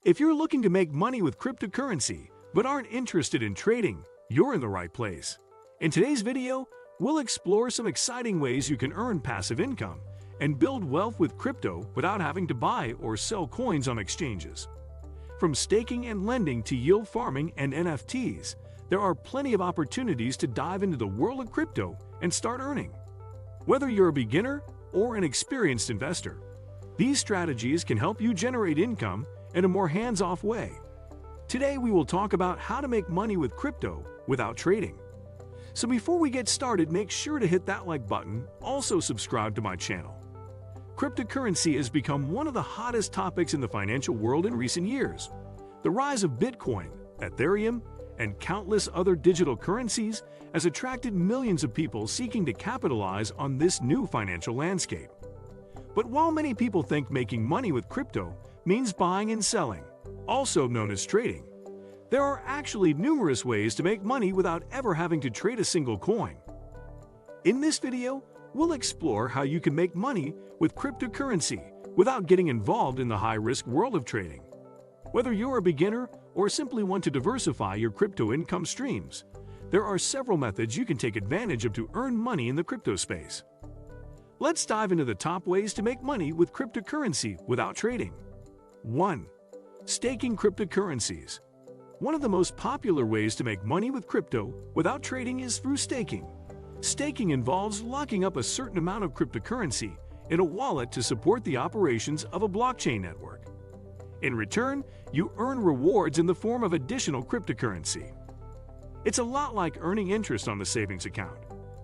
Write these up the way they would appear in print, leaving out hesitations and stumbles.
If you're looking to make money with cryptocurrency but aren't interested in trading, you're in the right place. In today's video, we'll explore some exciting ways you can earn passive income and build wealth with crypto without having to buy or sell coins on exchanges. From staking and lending to yield farming and NFTs, there are plenty of opportunities to dive into the world of crypto and start earning. Whether you're a beginner or an experienced investor, these strategies can help you generate income in a more hands-off way. Today we will talk about how to make money with crypto without trading. So before we get started, make sure to hit that like button, also subscribe to my channel. Cryptocurrency has become one of the hottest topics in the financial world in recent years. The rise of Bitcoin, Ethereum, and countless other digital currencies has attracted millions of people seeking to capitalize on this new financial landscape. But while many people think making money with crypto means buying and selling, also known as trading, there are actually numerous ways to make money without ever having to trade a single coin. In this video, we'll explore how you can make money with cryptocurrency without getting involved in the high-risk world of trading. Whether you're a beginner or simply want to diversify your crypto income streams, there are several methods you can take advantage of to earn money in the crypto space. Let's dive into the top ways to make money with cryptocurrency without trading. 1. Staking cryptocurrencies. One of the most popular ways to make money with crypto without trading is through staking. Staking involves locking up a certain amount of cryptocurrency in a wallet to support the operations of a blockchain network. In return, you earn rewards in the form of additional cryptocurrency. It's a lot like earning interest on the savings account,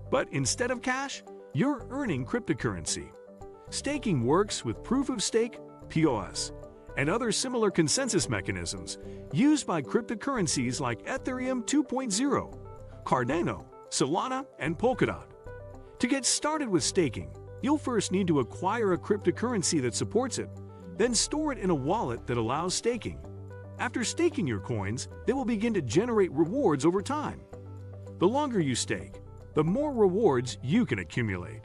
but instead of cash, you're earning cryptocurrency. Staking works with proof of stake, POS, and other similar consensus mechanisms used by cryptocurrencies like Ethereum 2.0, Cardano, Solana, and Polkadot. To get started with staking, you'll first need to acquire a cryptocurrency that supports it, then store it in a wallet that allows staking. After staking your coins, they will begin to generate rewards over time. The longer you stake, the more rewards you can accumulate.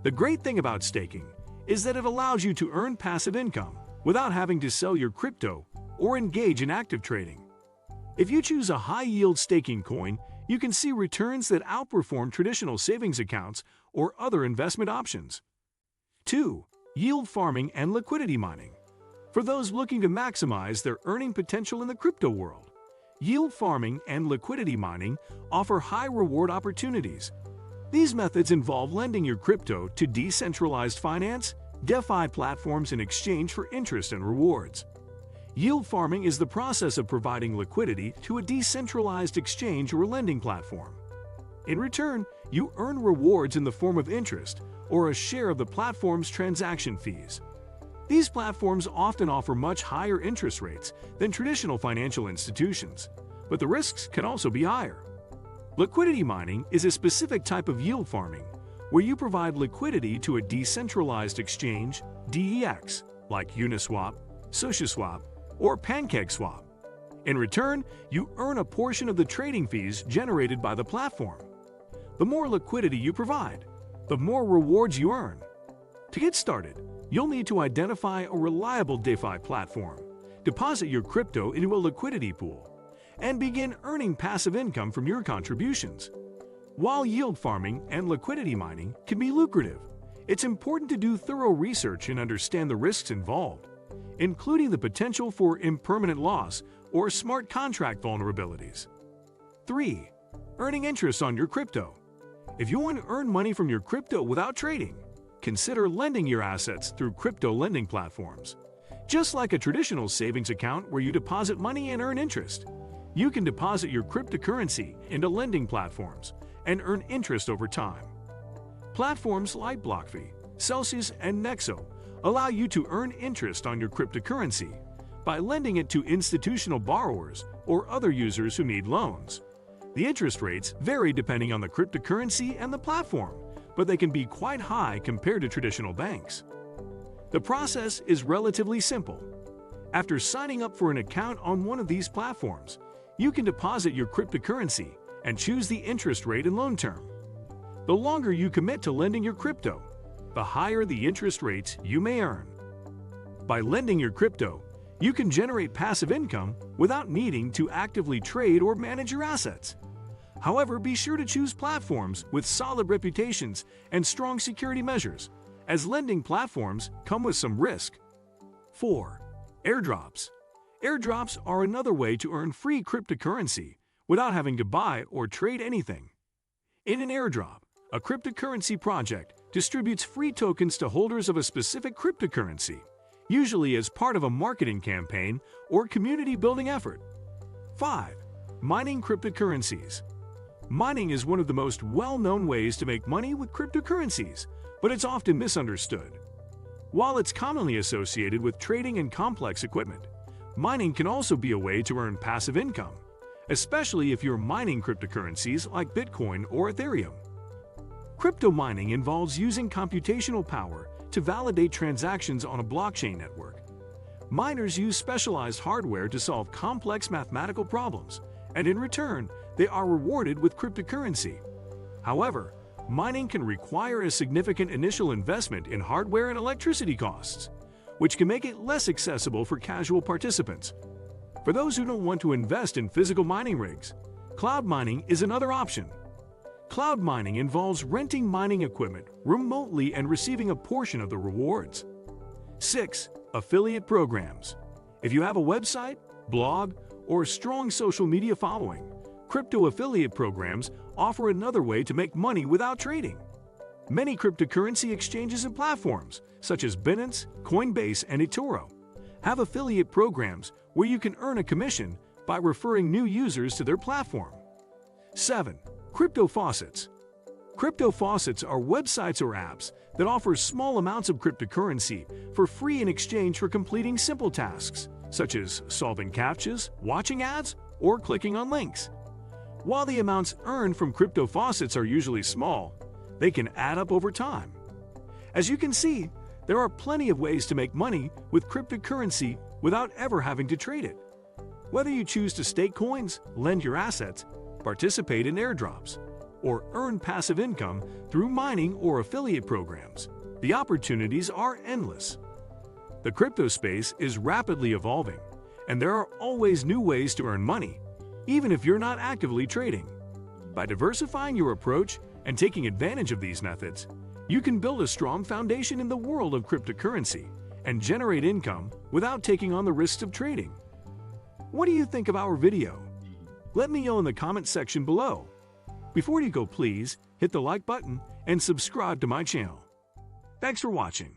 The great thing about staking is that it allows you to earn passive income without having to sell your crypto or engage in active trading. If you choose a high-yield staking coin, you can see returns that outperform traditional savings accounts or other investment options. 2. Yield farming and liquidity mining. For those looking to maximize their earning potential in the crypto world, yield farming and liquidity mining offer high reward opportunities. These methods involve lending your crypto to decentralized finance, DeFi platforms in exchange for interest and rewards. Yield farming is the process of providing liquidity to a decentralized exchange or lending platform. In return, you earn rewards in the form of interest or a share of the platform's transaction fees. These platforms often offer much higher interest rates than traditional financial institutions, but the risks can also be higher. Liquidity mining is a specific type of yield farming where you provide liquidity to a decentralized exchange, DEX, like Uniswap, SushiSwap, or PancakeSwap. In return, you earn a portion of the trading fees generated by the platform. The more liquidity you provide, the more rewards you earn. To get started, you'll need to identify a reliable DeFi platform, deposit your crypto into a liquidity pool, and begin earning passive income from your contributions. While yield farming and liquidity mining can be lucrative, it's important to do thorough research and understand the risks involved, including the potential for impermanent loss or smart contract vulnerabilities. 3. Earning interest on your crypto. If you want to earn money from your crypto without trading, consider lending your assets through crypto lending platforms. Just like a traditional savings account where you deposit money and earn interest, you can deposit your cryptocurrency into lending platforms and earn interest over time. Platforms like BlockFi, Celsius, and Nexo allow you to earn interest on your cryptocurrency by lending it to institutional borrowers or other users who need loans. The interest rates vary depending on the cryptocurrency and the platform, but they can be quite high compared to traditional banks. The process is relatively simple. After signing up for an account on one of these platforms, you can deposit your cryptocurrency and choose the interest rate and loan term. The longer you commit to lending your crypto, the higher the interest rates you may earn. By lending your crypto, You can generate passive income without needing to actively trade or manage your assets. However, be sure to choose platforms with solid reputations and strong security measures, as lending platforms come with some risk. 4. Airdrops. Airdrops are another way to earn free cryptocurrency without having to buy or trade anything. In an airdrop, a cryptocurrency project distributes free tokens to holders of a specific cryptocurrency, usually as part of a marketing campaign or community-building effort. 5. Mining cryptocurrencies. Mining is one of the most well-known ways to make money with cryptocurrencies, but it's often misunderstood. While it's commonly associated with trading and complex equipment, mining can also be a way to earn passive income, especially if you're mining cryptocurrencies like Bitcoin or Ethereum. Crypto mining involves using computational power to validate transactions on a blockchain network. Miners use specialized hardware to solve complex mathematical problems, and in return, they are rewarded with cryptocurrency. However, mining can require a significant initial investment in hardware and electricity costs, which can make it less accessible for casual participants. For those who don't want to invest in physical mining rigs, cloud mining is another option. Cloud mining involves renting mining equipment remotely and receiving a portion of the rewards. 6. Affiliate programs. If you have a website, blog, or a strong social media following, crypto affiliate programs offer another way to make money without trading. Many cryptocurrency exchanges and platforms, such as Binance, Coinbase, and eToro, have affiliate programs where you can earn a commission by referring new users to their platform. 7. Crypto faucets. Crypto faucets are websites or apps that offer small amounts of cryptocurrency for free in exchange for completing simple tasks, such as solving CAPTCHAs, watching ads, or clicking on links. While the amounts earned from crypto faucets are usually small, they can add up over time. As you can see, there are plenty of ways to make money with cryptocurrency without ever having to trade it. Whether you choose to stake coins, lend your assets, participate in airdrops, or earn passive income through mining or affiliate programs, the opportunities are endless. The crypto space is rapidly evolving, and there are always new ways to earn money, even if you're not actively trading. By diversifying your approach and taking advantage of these methods, you can build a strong foundation in the world of cryptocurrency and generate income without taking on the risks of trading. What do you think of our video? Let me know in the comment section below. Before you go, please hit the like button and subscribe to my channel. Thanks for watching.